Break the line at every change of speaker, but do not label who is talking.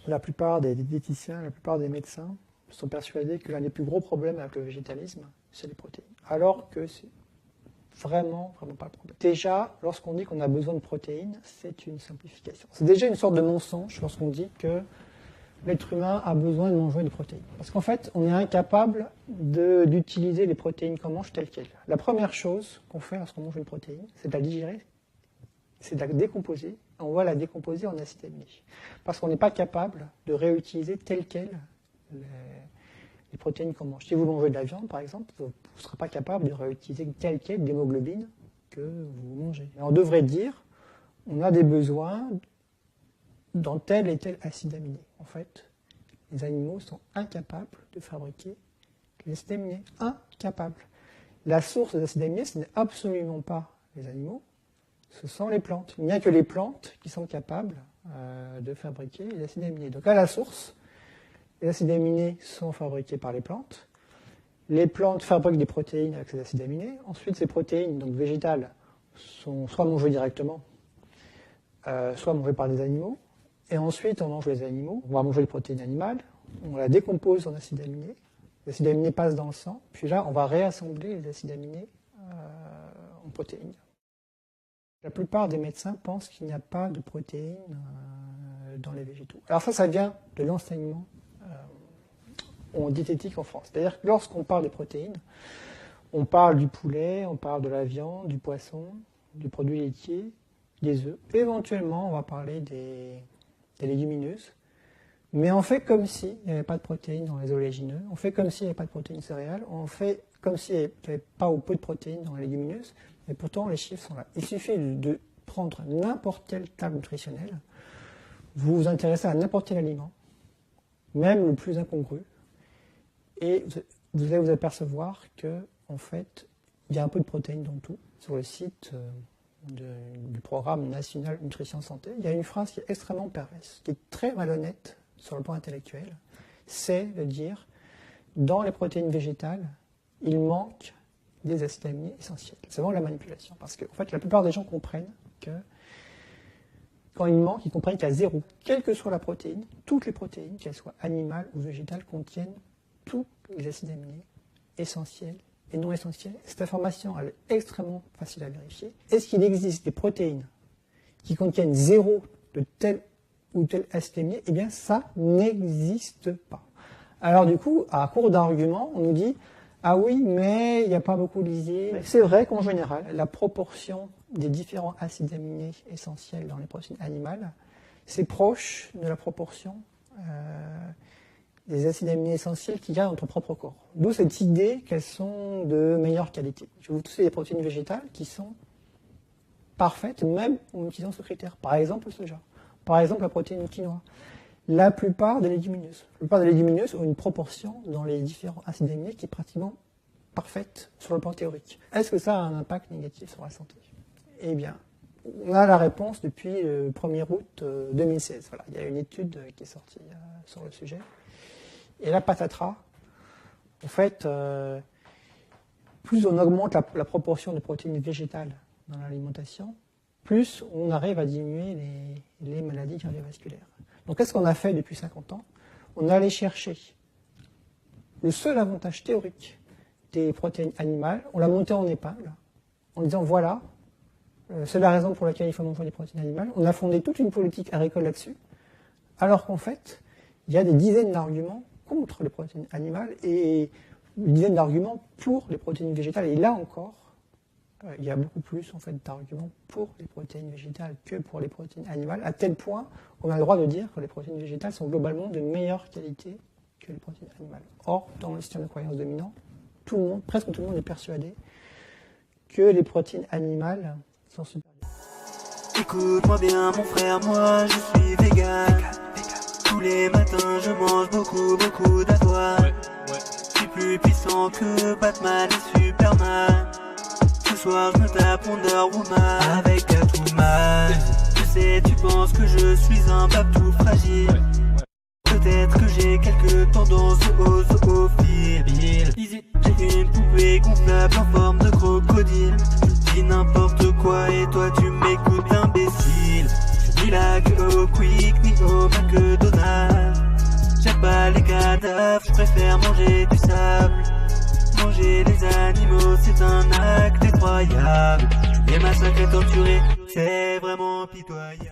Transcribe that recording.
La plupart des diététiciens, la plupart des médecins sont persuadés que l'un des plus gros problèmes avec le végétalisme, c'est les protéines. Alors que c'est vraiment pas le problème. Déjà, lorsqu'on dit qu'on a besoin de protéines, c'est une simplification. C'est déjà une sorte de mensonge lorsqu'on dit que l'être humain a besoin de manger des protéines. Parce qu'en fait, on est incapable d'utiliser les protéines qu'on mange telles quelles. La première chose qu'on fait lorsqu'on mange une protéine, c'est de la digérer, c'est de la décomposer. On va la décomposer en acides aminés. Parce qu'on n'est pas capable de réutiliser telles quelles les protéines qu'on mange. Si vous mangez de la viande, par exemple, vous ne serez pas capable de réutiliser telle quelle l'hémoglobine que vous mangez. Mais on devrait dire, on a des besoins dans tel et tel acide aminé. En fait, les animaux sont incapables de fabriquer les acides aminés. Incapables. La source des acides aminés, ce n'est absolument pas les animaux, ce sont les plantes. Il n'y a que les plantes qui sont capables de fabriquer les acides aminés. Donc à la source, les acides aminés sont fabriqués par les plantes. Les plantes fabriquent des protéines avec ces acides aminés. Ensuite, ces protéines, donc végétales, sont soit mangées directement, soit mangées par des animaux. Et ensuite, on mange les animaux. On va manger les protéines animales. On la décompose en acides aminés. Les acides aminés passent dans le sang. Puis là, on va réassembler les acides aminés en protéines. La plupart des médecins pensent qu'il n'y a pas de protéines dans les végétaux. Alors ça vient de l'enseignement en diététique en France. C'est-à-dire que lorsqu'on parle des protéines, on parle du poulet, on parle de la viande, du poisson, du produit laitier, des œufs. Éventuellement, on va parler des légumineuses. Mais on fait comme s'il n'y avait pas de protéines dans les oléagineux, on fait comme s'il n'y avait pas de protéines céréales, on fait comme s'il n'y avait pas ou peu de protéines dans les légumineuses, mais pourtant les chiffres sont là. Il suffit de prendre n'importe quelle table nutritionnelle, vous vous intéressez à n'importe quel aliment, même le plus incongru, et vous allez vous apercevoir que, en fait, il y a un peu de protéines dans tout. Sur le site du programme national Nutrition Santé, il y a une phrase qui est extrêmement perverse, qui est très malhonnête sur le plan intellectuel, c'est de dire, dans les protéines végétales, il manque des acides aminés essentiels. C'est vraiment la manipulation, parce que en fait, la plupart des gens comprennent que quand il manque, ils comprennent qu'il y a zéro. Quelle que soit la protéine, toutes les protéines, qu'elles soient animales ou végétales, contiennent tous les acides aminés essentiels et non essentiels. Cette information, elle est extrêmement facile à vérifier. Est-ce qu'il existe des protéines qui contiennent zéro de tel ou tel acide aminé? Eh bien, ça n'existe pas. Alors du coup, à court d'arguments, on nous dit « Ah oui, mais il n'y a pas beaucoup de lisier ». C'est vrai qu'en général, la proportion des différents acides aminés essentiels dans les protéines animales, c'est proche de la proportion des acides aminés essentiels qu'il y a dans notre propre corps. D'où cette idée qu'elles sont de meilleure qualité. Je vais vous citer des protéines végétales qui sont parfaites, même en utilisant ce critère. Par exemple, le soja. Par exemple, la protéine quinoa. La plupart des légumineuses. La plupart des légumineuses ont une proportion dans les différents acides aminés qui est pratiquement parfaite sur le plan théorique. Est-ce que ça a un impact négatif sur la santé? Eh bien, on a la réponse depuis le 1er août 2016. Voilà, il y a une étude qui est sortie sur le sujet. Et là, patatras, en fait, plus on augmente la proportion de protéines végétales dans l'alimentation, plus on arrive à diminuer les maladies cardiovasculaires. Donc, qu'est-ce qu'on a fait depuis 50 ans? On est allé chercher le seul avantage théorique des protéines animales, on l'a monté en épingle, en disant voilà, c'est la raison pour laquelle il faut manger des protéines animales. On a fondé toute une politique agricole là-dessus, alors qu'en fait, il y a des dizaines d'arguments contre les protéines animales et une dizaine d'arguments pour les protéines végétales. Et là encore, il y a beaucoup plus en fait, d'arguments pour les protéines végétales que pour les protéines animales, à tel point qu'on a le droit de dire que les protéines végétales sont globalement de meilleure qualité que les protéines animales. Or, dans le système de croyance dominant, tout le monde, presque tout le monde est persuadé que les protéines animales sont supérieures.
Écoute-moi bien mon frère, moi je suis vegan. Tous les matins je mange beaucoup d'avoine. Je suis plus puissant que Batman et Superman. Ce soir je me tape Wonder Woman avec Catwoman. Je sais tu penses que je suis un pape tout fragile. Peut-être que j'ai quelques tendances zoophiles. J'ai une poupée gonflable en forme de crocodile. Je dis n'importe quoi et toi tu m'écoutes imbécile. Je dis la que au Quick ni au McDonald's. cadavre, je préfère manger du sable. Manger les animaux, c'est un acte incroyable. Les massacres et torturés, c'est vraiment pitoyable.